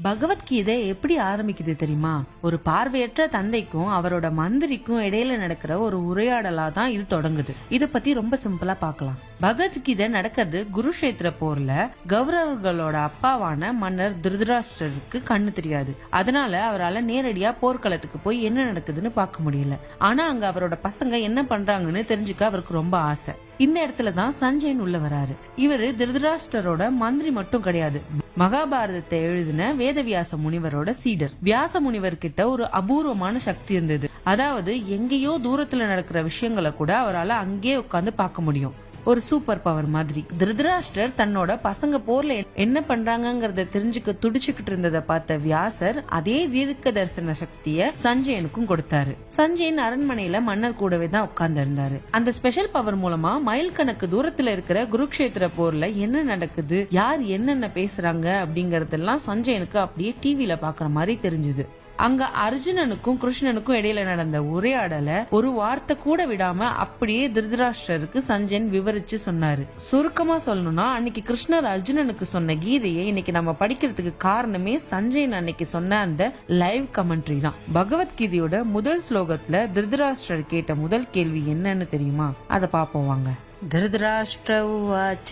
பகவத்கீதை எப்படி ஆரம்பிக்குது தெரியுமா? ஒரு பார்வையற்ற தந்தைக்கும் அவரோட மந்திரிக்கும் இடையில நடக்கிற ஒரு உரையாடலா தான் இது தொடங்குது. இத பத்தி ரொம்ப சிம்பிளா பார்க்கலாம். பகவத்கீதை நடக்கிறது குருஷேத்திர போர்ல. கௌரவர்களோட அப்பாவான மன்னர் திருதராஷ்டிரருக்கு கண்ணு தெரியாது. அதனால அவரால் நேரடியா போர்க்களத்துக்கு போய் என்ன நடக்குதுன்னு பார்க்க முடியல. ஆனா அங்க அவரோட பசங்க என்ன பண்றாங்கன்னு தெரிஞ்சுக்க அவருக்கு ரொம்ப ஆசை. இந்த இடத்துலதான் சஞ்சயன் உள்ள வராரு. இவரு திருதராஷ்டிரரோட மந்திரி மட்டும் கிடையாது, மகாபாரதத்தை எழுதின வேதவியாச முனிவரோட சீடர். வியாச முனிவர் கிட்ட ஒரு அபூர்வமான சக்தி இருந்தது. அதாவது எங்கேயோ தூரத்துல நடக்கிற விஷயங்களை கூட அவரால் அங்கேயே உட்கார்ந்து பார்க்க முடியும். ஒரு சூப்பர் பவர் மாதிரி. திருதராஷ்டிரர் தன்னோட பசங்க போர்ல என்ன பண்றாங்கங்கறத தெரிஞ்சுக்க துடிச்சுக்கிட்டு இருந்ததை பார்த்த வியாசர் அதே தீர்க்க தரிசன சக்திய சஞ்சயனுக்கும் கொடுத்தாரு. சஞ்சயன் அரண்மனையில மன்னர் கூடவே தான் உட்கார்ந்து இருந்தாரு. அந்த ஸ்பெஷல் பவர் மூலமா மைல் கணக்கு தூரத்துல இருக்கிற குருக்ஷேத்திர போர்ல என்ன நடக்குது, யார் என்னென்ன பேசுறாங்க அப்படிங்கறதெல்லாம் சஞ்சயனுக்கு அப்படியே டிவில பாக்குற மாதிரி தெரிஞ்சுது. அங்க அர்ஜுனனுக்கும் கிருஷ்ணனுக்கும் இடையில நடந்த உரையாடல ஒரு வார்த்தை கூட விடாம அப்படியே திருதராஷ்டிரருக்கு சஞ்சயன் விவரிச்சு சொன்னாரு. சுருக்கமா சொல்லணும்னா, அன்னைக்கு கிருஷ்ணர் அர்ஜுனனுக்கு சொன்ன கீதையை இன்னைக்கு நம்ம படிக்கிறதுக்கு காரணமே சஞ்சயன் அன்னைக்கு சொன்ன அந்த லைவ் கமெண்ட்ரி தான். பகவத்கீதையோட முதல் ஸ்லோகத்துல திருதராஷ்டிரர் கேட்ட முதல் கேள்வி என்னன்னு தெரியுமா? அத பாப்போம் வாங்க. திருதராஷ்டிர உவாச்ச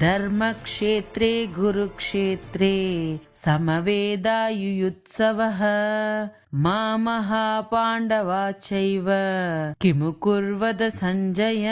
தர்மக்ஷேத்ரே குருக்ஷேத்ரே சமவேதாயுயுத்சவஹ மாமஹா பாண்டவா சைவ கிமு குர்வத சஞ்சய.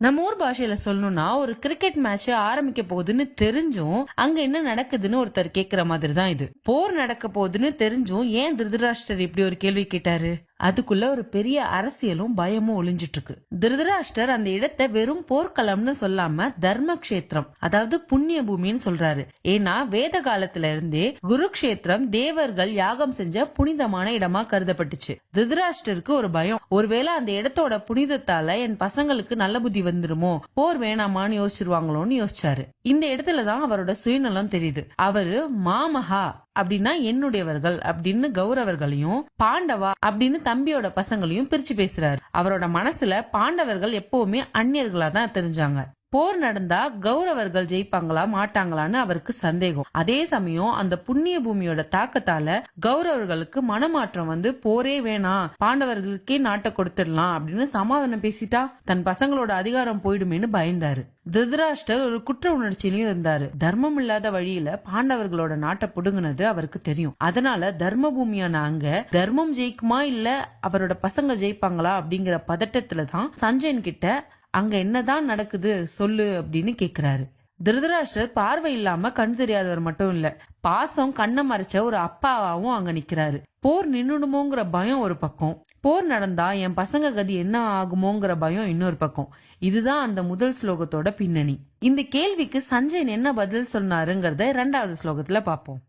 நம்ம ஊர் பாஷையில சொல்லணும்னா, ஒரு கிரிக்கெட் மேட்ச் ஆரம்பிக்க போகுதுன்னு தெரிஞ்சும் அங்க என்ன நடக்குதுன்னு ஒருத்தர் கேக்குற மாதிரி தான் இது. போர் நடக்க போகுதுன்னு தெரிஞ்சும் ஏன் திருதராஷ்டிரர் இப்படி ஒரு கேள்வி கேட்டாரு? அதுக்குள்ள ஒரு பெரிய அரசியலும் பயமும் ஒளிஞ்சிட்டு இருக்கு. திருதராஷ்டிரர் அந்த இடத்தை வெறும் போர்க்களம்னு சொல்லாம தர்மக்ஷேத்திரம், அதாவது புண்ணிய பூமின்னு சொல்றாரு. ஏன்னா வேத காலத்துல இருந்தே குருக்ஷேத்திரம் தேவர்கள் யாகம் செஞ்ச புனிதமான இடமா கருதப்பட்டுச்சு. திருதராஷ்டிரருக்கு ஒரு பயம், ஒருவேளை அந்த இடத்தோட புனிதத்தால என் பசங்களுக்கு நல்ல புத்தி வந்துருமோ, போர் வேணாமான்னு யோசிச்சிருவாங்களோன்னு யோசிச்சாரு. இந்த இடத்துலதான் அவரோட சுயநலம் தெரியுது. அவரு மாமஹா அப்படின்னா என்னுடையவர்கள் அப்படின்னு கௌரவர்களையும், பாண்டவா அப்படின்னு தம்பியோட பசங்களையும் பிரிச்சு பேசுறாரு. அவரோட மனசுல பாண்டவர்கள் எப்பவுமே அந்நியர்களா தான் தெரிஞ்சாங்க. போர் நடந்தா கௌரவர்கள் ஜெயிப்பாங்களா மாட்டாங்களான்னு அவருக்கு சந்தேகம். அதே சமயம் அந்த புண்ணிய பூமியோட தாக்கத்தால கௌரவர்களுக்கு மனமாற்றம் வந்து போரே வேணாம், பாண்டவர்களுக்கே நாட்டை கொடுத்துடலாம் அப்படின்னு சமாதானம் பேசிட்டா தன் பசங்களோட அதிகாரம் போயிடுமேன்னு பயந்தாரு. திருதராஷ்டிரர் ஒரு குற்ற உணர்ச்சியிலயும் இருந்தாரு. தர்மம் இல்லாத வழியில பாண்டவர்களோட நாட்டை புடுங்கினது அவருக்கு தெரியும். அதனால தர்ம பூமியான அங்க தர்மம் ஜெயிக்குமா இல்ல அவரோட பசங்க ஜெயிப்பாங்களா அப்படிங்கிற பதட்டத்துலதான் சஞ்சயன் கிட்ட அங்க என்னதான் நடக்குது சொல்லு அப்படின்னு கேக்குறாரு. திருதராஷ்டிரர் பார்வை இல்லாம கண் தெரியாதவர் மட்டும் இல்ல, பாசம் கண்ணை மறைச்ச ஒரு அப்பாவாவும் அங்க நிக்கிறாரு. போர் நின்னுடுமோங்கிற பயம் ஒரு பக்கம், போர் நடந்தா என் பசங்க கதி என்ன ஆகுமோங்கிற பயம் இன்னொரு பக்கம். இதுதான் அந்த முதல் ஸ்லோகத்தோட பின்னணி. இந்த கேள்விக்கு சஞ்சயன் என்ன பதில் சொன்னாருங்கிறத 2வது ஸ்லோகத்துல பாப்போம்.